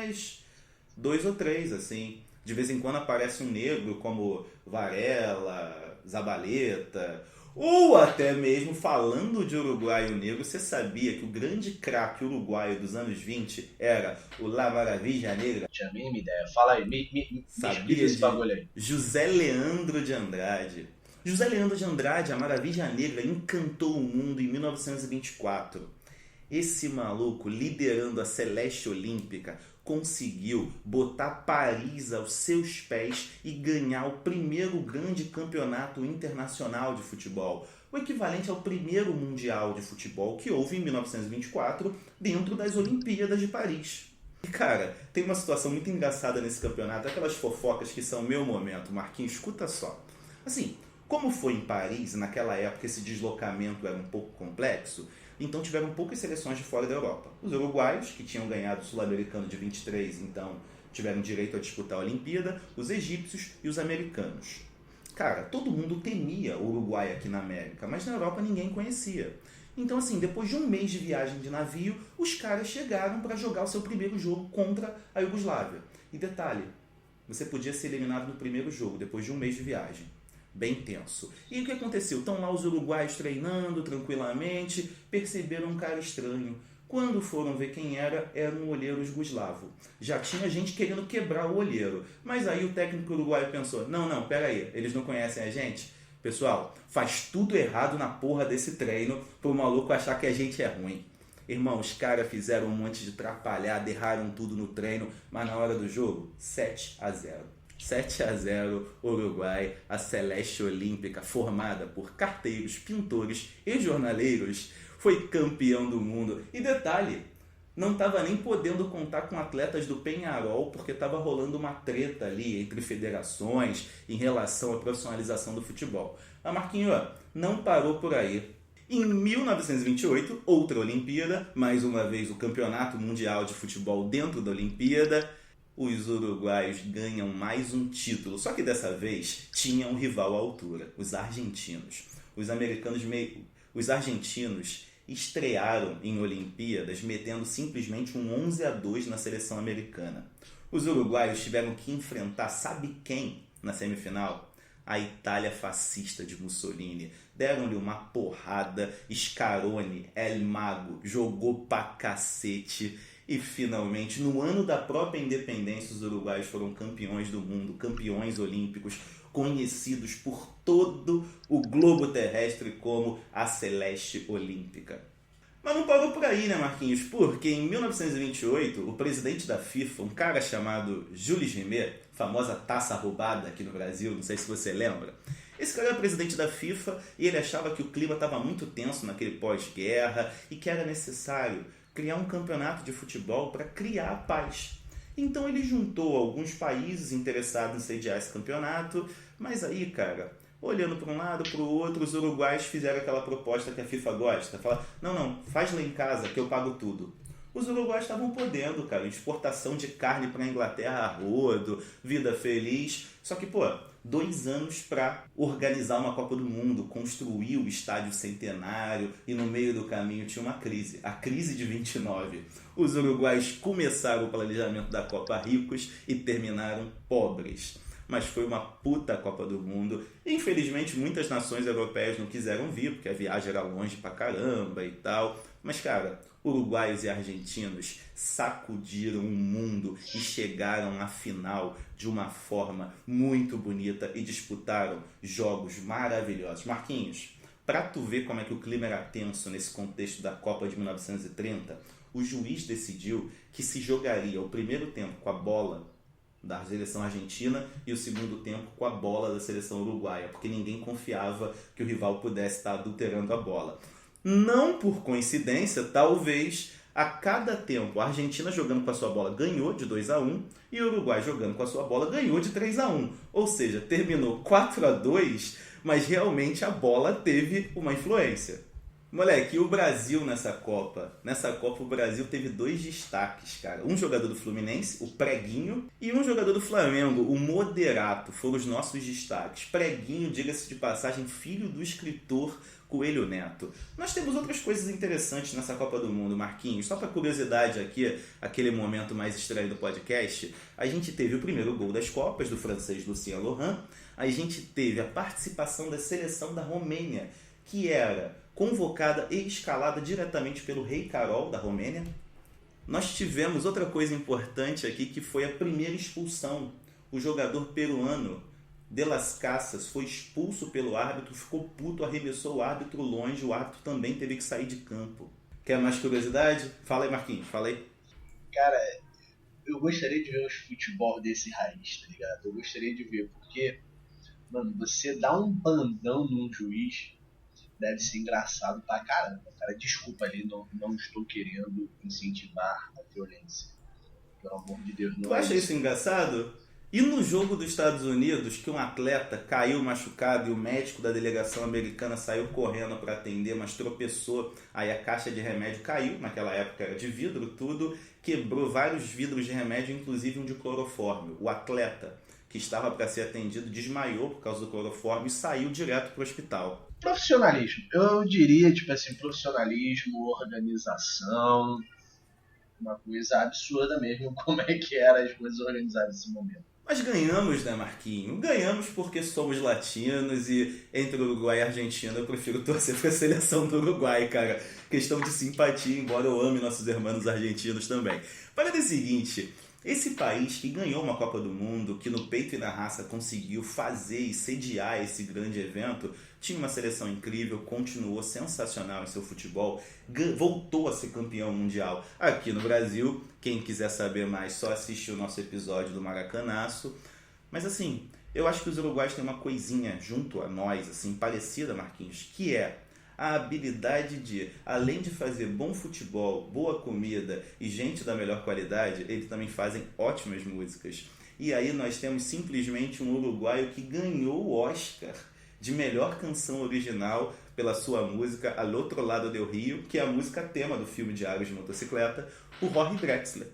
mais 2 ou 3, assim. De vez em quando aparece um negro como Varela, Zabaleta, ou até mesmo falando de uruguaio negro, você sabia que o grande craque uruguaio dos anos 20 era o La Maravilla Negra? Tinha a mínima ideia. Fala aí, me explica Sabia esse de bagulho aí. José Leandro de Andrade. José Leandro de Andrade, a Maravilha Negra, encantou o mundo em 1924. Esse maluco, liderando a Celeste Olímpica, conseguiu botar Paris aos seus pés e ganhar o primeiro grande campeonato internacional de futebol, o equivalente ao primeiro mundial de futebol que houve em 1924 dentro das Olimpíadas de Paris. E cara, tem uma situação muito engraçada nesse campeonato, aquelas fofocas que são meu momento. Marquinhos, escuta só. Assim, como foi em Paris, naquela época esse deslocamento era um pouco complexo, então tiveram poucas seleções de fora da Europa. Os uruguaios, que tinham ganhado o Sul-Americano de 23, então tiveram direito a disputar a Olimpíada, os egípcios e os americanos. Cara, todo mundo temia o Uruguai aqui na América, mas na Europa ninguém conhecia. Então, assim, depois de um mês de viagem de navio, os caras chegaram para jogar o seu primeiro jogo contra a Iugoslávia. E detalhe, você podia ser eliminado no primeiro jogo, depois de um mês de viagem. Bem tenso. E o que aconteceu? Estão lá os uruguaios treinando tranquilamente, perceberam um cara estranho. Quando foram ver quem era, era um olheiro jugoslavo. Já tinha gente querendo quebrar o olheiro. Mas aí o técnico uruguaio pensou, não, pera aí, eles não conhecem a gente? Pessoal, faz tudo errado na porra desse treino pro maluco achar que a gente é ruim. Irmão, os caras fizeram um monte de trapalhada, erraram tudo no treino, mas na hora do jogo, 7-0. 7-0, Uruguai, a Celeste Olímpica, formada por carteiros, pintores e jornaleiros, foi campeão do mundo. E detalhe, não estava nem podendo contar com atletas do Peñarol, porque estava rolando uma treta ali entre federações em relação à profissionalização do futebol. A Marquinhos não parou por aí. Em 1928, outra Olimpíada, mais uma vez o Campeonato Mundial de Futebol dentro da Olimpíada, os uruguaios ganham mais um título, só que dessa vez tinha um rival à altura, os argentinos. Os argentinos estrearam em Olimpíadas metendo simplesmente um 11-2 na seleção americana. Os uruguaios tiveram que enfrentar, sabe quem na semifinal? A Itália fascista de Mussolini. Deram-lhe uma porrada, Scaroni, El Mago, jogou pra cacete. E finalmente, no ano da própria independência, os uruguaios foram campeões do mundo, campeões olímpicos, conhecidos por todo o globo terrestre como a Celeste Olímpica. Mas não parou por aí, né, Marquinhos? Porque em 1928, o presidente da FIFA, um cara chamado Jules Rimet, famosa taça roubada aqui no Brasil, não sei se você lembra, esse cara era presidente da FIFA e ele achava que o clima estava muito tenso naquele pós-guerra e que era necessário criar um campeonato de futebol para criar a paz. Então ele juntou alguns países interessados em sediar esse campeonato, mas aí, cara, olhando para um lado, para o outro, os uruguaios fizeram aquela proposta que a FIFA gosta. Fala, não, faz lá em casa que eu pago tudo. Os uruguaios estavam podendo, cara, exportação de carne para a Inglaterra a rodo, vida feliz. Só que, 2 anos para organizar uma Copa do Mundo, construir o estádio centenário e no meio do caminho tinha uma crise, a crise de 29. Os uruguaios começaram o planejamento da Copa ricos e terminaram pobres. Mas foi uma puta Copa do Mundo. Infelizmente, muitas nações europeias não quiseram vir, porque a viagem era longe pra caramba e tal. Mas, cara, uruguaios e argentinos sacudiram o mundo e chegaram à final de uma forma muito bonita e disputaram jogos maravilhosos. Marquinhos, pra tu ver como é que o clima era tenso nesse contexto da Copa de 1930, o juiz decidiu que se jogaria o primeiro tempo com a bola da seleção argentina e o segundo tempo com a bola da seleção uruguaia, porque ninguém confiava que o rival pudesse estar adulterando a bola. Não por coincidência, talvez, a cada tempo, a Argentina jogando com a sua bola ganhou de 2-1 e o Uruguai jogando com a sua bola ganhou de 3-1. Ou seja, terminou 4-2, mas realmente a bola teve uma influência. Moleque, e o Brasil nessa Copa? Nessa Copa o Brasil teve 2 destaques, cara. Um jogador do Fluminense, o Preguinho, e um jogador do Flamengo, o Moderato. Foram os nossos destaques. Preguinho, diga-se de passagem, filho do escritor Coelho Neto. Nós temos outras coisas interessantes nessa Copa do Mundo, Marquinhos. Só para curiosidade aqui, aquele momento mais estranho do podcast, a gente teve o primeiro gol das Copas, do francês Lucien Laurent. A gente teve a participação da seleção da Romênia, que era convocada e escalada diretamente pelo Rei Carol, da Romênia. Nós tivemos outra coisa importante aqui, que foi a primeira expulsão. O jogador peruano De Las Casas foi expulso pelo árbitro, ficou puto, arremessou o árbitro longe, o árbitro também teve que sair de campo. Quer mais curiosidade? Fala aí, Marquinhos, fala aí. Cara, eu gostaria de ver uns futebol desse raiz, tá ligado? Eu gostaria de ver, porque, mano, você dá um bandão num juiz deve ser engraçado pra caramba. Cara, desculpa ali, não estou querendo incentivar a violência. Pelo amor de Deus, não. Tu acha isso engraçado? E no jogo dos Estados Unidos, que um atleta caiu machucado e o médico da delegação americana saiu correndo para atender, mas tropeçou, aí a caixa de remédio caiu, naquela época era de vidro, tudo, quebrou vários vidros de remédio, inclusive um de clorofórmio. O atleta que estava para ser atendido desmaiou por causa do clorofórmio e saiu direto para o hospital. Profissionalismo. Eu diria, tipo assim, profissionalismo, organização, uma coisa absurda mesmo, como é que eram as coisas organizadas nesse momento. Mas ganhamos, né, Marquinho? Ganhamos porque somos latinos e entre Uruguai e Argentina eu prefiro torcer para a seleção do Uruguai, cara. Questão de simpatia, embora eu ame nossos irmãos argentinos também. Para o seguinte, esse país que ganhou uma Copa do Mundo, que no peito e na raça conseguiu fazer e sediar esse grande evento, tinha uma seleção incrível, continuou sensacional em seu futebol, voltou a ser campeão mundial aqui no Brasil. Quem quiser saber mais, só assiste o nosso episódio do Maracanaço. Mas assim, eu acho que os uruguaios têm uma coisinha junto a nós, assim, parecida, Marquinhos, que é a habilidade de, além de fazer bom futebol, boa comida e gente da melhor qualidade, eles também fazem ótimas músicas. E aí nós temos simplesmente um uruguaio que ganhou o Oscar de melhor canção original pela sua música Al Outro Lado del Rio, que é a música tema do filme Diários de Motocicleta, o Jorge Drexler.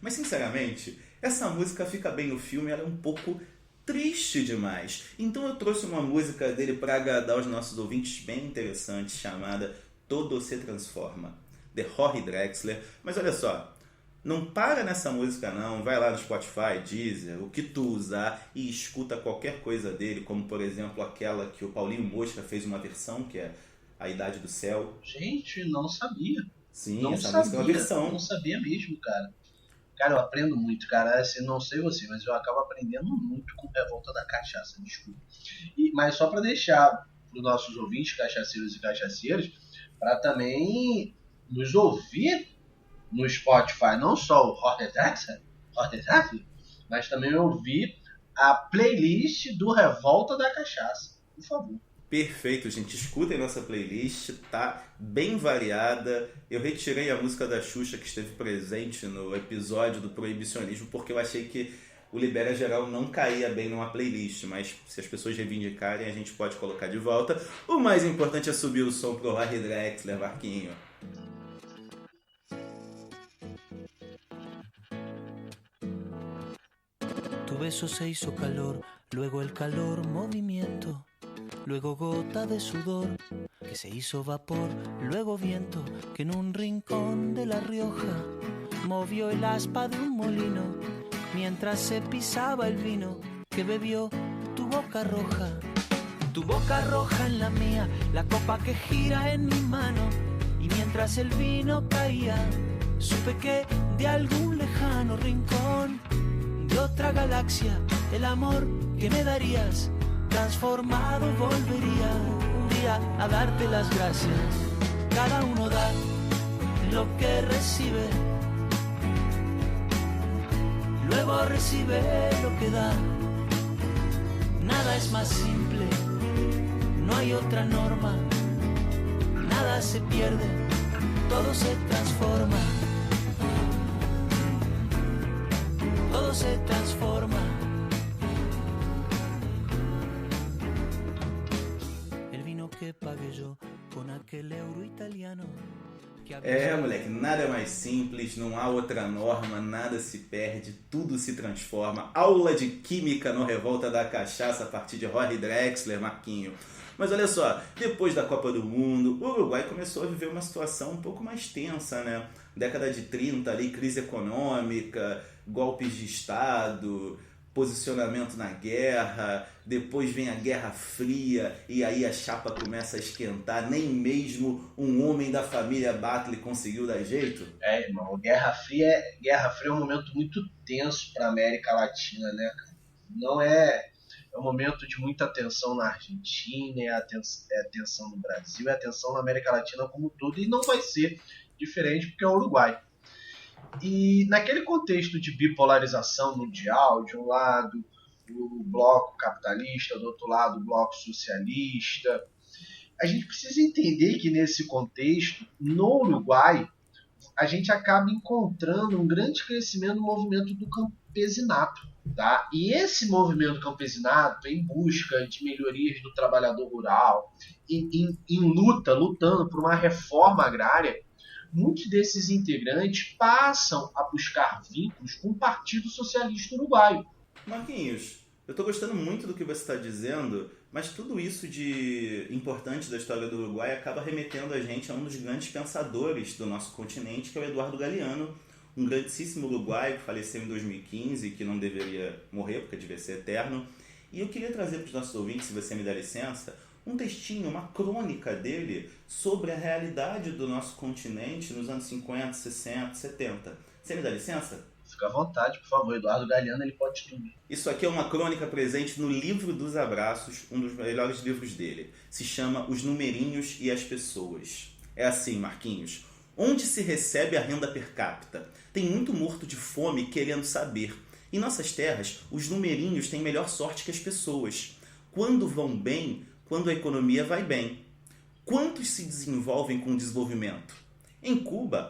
Mas sinceramente, essa música fica bem no filme, ela é um pouco triste demais. Então eu trouxe uma música dele para agradar os nossos ouvintes bem interessante, chamada Todo Se Transforma, de Jorge Drexler. Mas olha só, não para nessa música não, vai lá no Spotify, Deezer, o que tu usar e escuta qualquer coisa dele, como por exemplo aquela que o Paulinho Mosca fez uma versão, que é A Idade do Céu. Gente, não sabia. Sim, não essa sabia, música é uma versão. Não sabia mesmo, cara. Cara, eu aprendo muito, cara. Assim, não sei você, mas eu acabo aprendendo muito com Revolta da Cachaça, desculpa. Mas só para deixar para os nossos ouvintes, cachaceiros e cachaceiras, para também nos ouvir no Spotify, não só o Jorge Drexler, mas também ouvir a playlist do Revolta da Cachaça, por favor. Perfeito, gente. Escutem nossa playlist, tá bem variada. Eu retirei a música da Xuxa que esteve presente no episódio do Proibicionismo porque eu achei que o Libera Geral não caía bem numa playlist, mas se as pessoas reivindicarem, a gente pode colocar de volta. O mais importante é subir o som pro Jorge Drexler, Marquinho. Tu beso se hizo calor, luego el calor movimiento. Luego gota de sudor, que se hizo vapor, luego viento, que en un rincón de La Rioja movió el aspa de un molino, mientras se pisaba el vino que bebió tu boca roja. Tu boca roja en la mía, la copa que gira en mi mano, y mientras el vino caía, supe que de algún lejano rincón de otra galaxia, el amor que me darías transformado volvería un día a darte las gracias. Cada uno da lo que recibe, luego recibe lo que da. Nada es más simple, no hay otra norma. Nada se pierde, todo se transforma. Todo se transforma. Que pague yo con aquel euro italiano. Moleque, nada mais simples, não há outra norma, nada se perde, tudo se transforma. Aula de química no Revolta da Cachaça a partir de Rory Drexler, Marquinho. Mas olha só, depois da Copa do Mundo, o Uruguai começou a viver uma situação um pouco mais tensa, né? Década de 30, ali, crise econômica, golpes de Estado, posicionamento na guerra, depois vem a Guerra Fria e aí a chapa começa a esquentar, nem mesmo um homem da família Batlle conseguiu dar jeito. Irmão, Guerra Fria é um momento muito tenso para a América Latina, né? Não é um momento de muita tensão na Argentina, é a tensão no Brasil, é a tensão na América Latina como um todo, e não vai ser diferente porque é o Uruguai. E naquele contexto de bipolarização mundial, de um lado o bloco capitalista, do outro lado o bloco socialista, a gente precisa entender que nesse contexto, no Uruguai, a gente acaba encontrando um grande crescimento no movimento do campesinato. Tá? E esse movimento campesinato, em busca de melhorias do trabalhador rural, lutando por uma reforma agrária, muitos desses integrantes passam a buscar vínculos com o Partido Socialista Uruguaio. Marquinhos, eu estou gostando muito do que você está dizendo, mas tudo isso de importante da história do Uruguai acaba remetendo a gente a um dos grandes pensadores do nosso continente, que é o Eduardo Galeano, um grandíssimo uruguaio que faleceu em 2015, que não deveria morrer, porque devia ser eterno. E eu queria trazer para os nossos ouvintes, se você me der licença, um textinho, uma crônica dele sobre a realidade do nosso continente nos anos 50, 60, 70. Você me dá licença? Fica à vontade, por favor. Eduardo Galeano, ele pode tudo. Isso aqui é uma crônica presente no Livro dos Abraços, um dos melhores livros dele. Se chama Os Numerinhos e as Pessoas. É assim, Marquinhos. Onde se recebe a renda per capita? Tem muito morto de fome querendo saber. Em nossas terras, os numerinhos têm melhor sorte que as pessoas. Quando vão bem, quando a economia vai bem. Quantos se desenvolvem com o desenvolvimento? Em Cuba,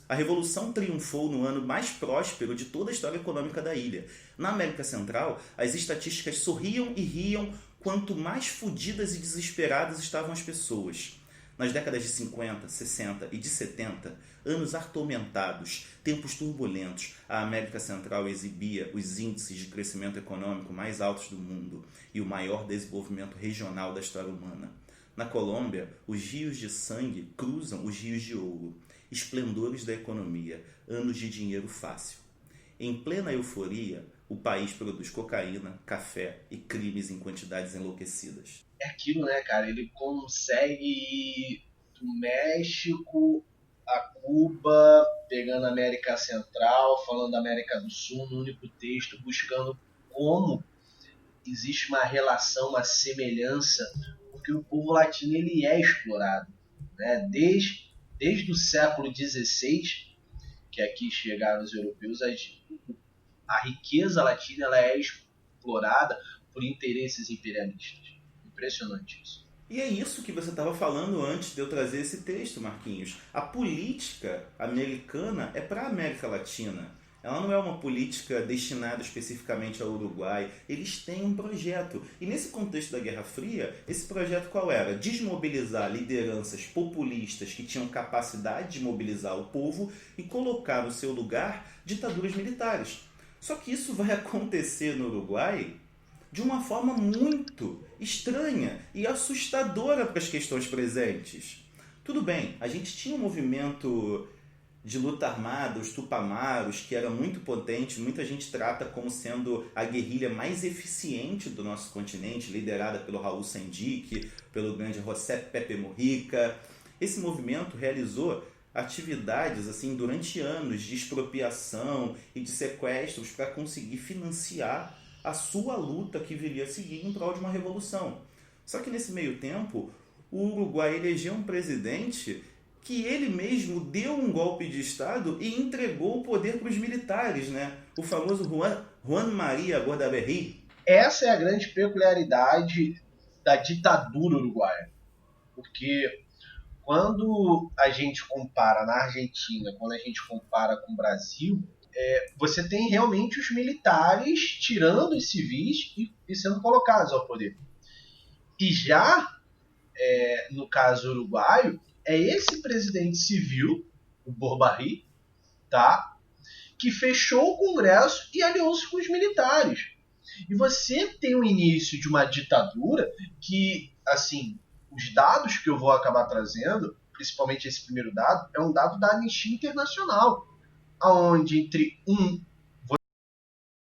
a revolução triunfou no ano mais próspero de toda a história econômica da ilha. Na América Central, as estatísticas sorriam e riam quanto mais fodidas e desesperadas estavam as pessoas. Nas décadas de 50, 60 e de 70, anos atormentados, tempos turbulentos, a América Central exibia os índices de crescimento econômico mais altos do mundo e o maior desenvolvimento regional da história humana. Na Colômbia, os rios de sangue cruzam os rios de ouro, esplendores da economia, anos de dinheiro fácil. Em plena euforia, o país produz cocaína, café e crimes em quantidades enlouquecidas. É aquilo, né, cara? Ele consegue ir do México a Cuba, pegando a América Central, falando da América do Sul, no único texto, buscando como existe uma relação, uma semelhança, porque o povo latino ele é explorado, né? Desde o século XVI, que aqui chegaram os europeus, a riqueza latina ela é explorada por interesses imperialistas. Impressionante isso. E é isso que você estava falando antes de eu trazer esse texto, Marquinhos. A política americana é para a América Latina. Ela não é uma política destinada especificamente ao Uruguai. Eles têm um projeto. E nesse contexto da Guerra Fria, esse projeto qual era? Desmobilizar lideranças populistas que tinham capacidade de mobilizar o povo e colocar no seu lugar ditaduras militares. Só que isso vai acontecer no Uruguai de uma forma muito estranha e assustadora para as questões presentes. Tudo bem, a gente tinha um movimento de luta armada, os Tupamaros, que era muito potente, muita gente trata como sendo a guerrilha mais eficiente do nosso continente, liderada pelo Raul Sendic, pelo grande José Pepe Mujica. Esse movimento realizou atividades assim durante anos de expropriação e de sequestros para conseguir financiar a sua luta que viria a seguir em prol de uma revolução. Só que nesse meio tempo, o Uruguai elegeu um presidente que ele mesmo deu um golpe de Estado e entregou o poder para os militares, né? O famoso Juan María Bordaberry. Essa é a grande peculiaridade da ditadura uruguaia. Porque quando a gente compara na Argentina, quando a gente compara com o Brasil, você tem realmente os militares tirando os civis e sendo colocados ao poder. E já no caso uruguaio, é esse presidente civil, o Boubarri, tá? Que fechou o Congresso e aliou-se com os militares. E você tem o início de uma ditadura que, assim, os dados que eu vou acabar trazendo, principalmente esse primeiro dado, é um dado da Anistia Internacional, onde entre 1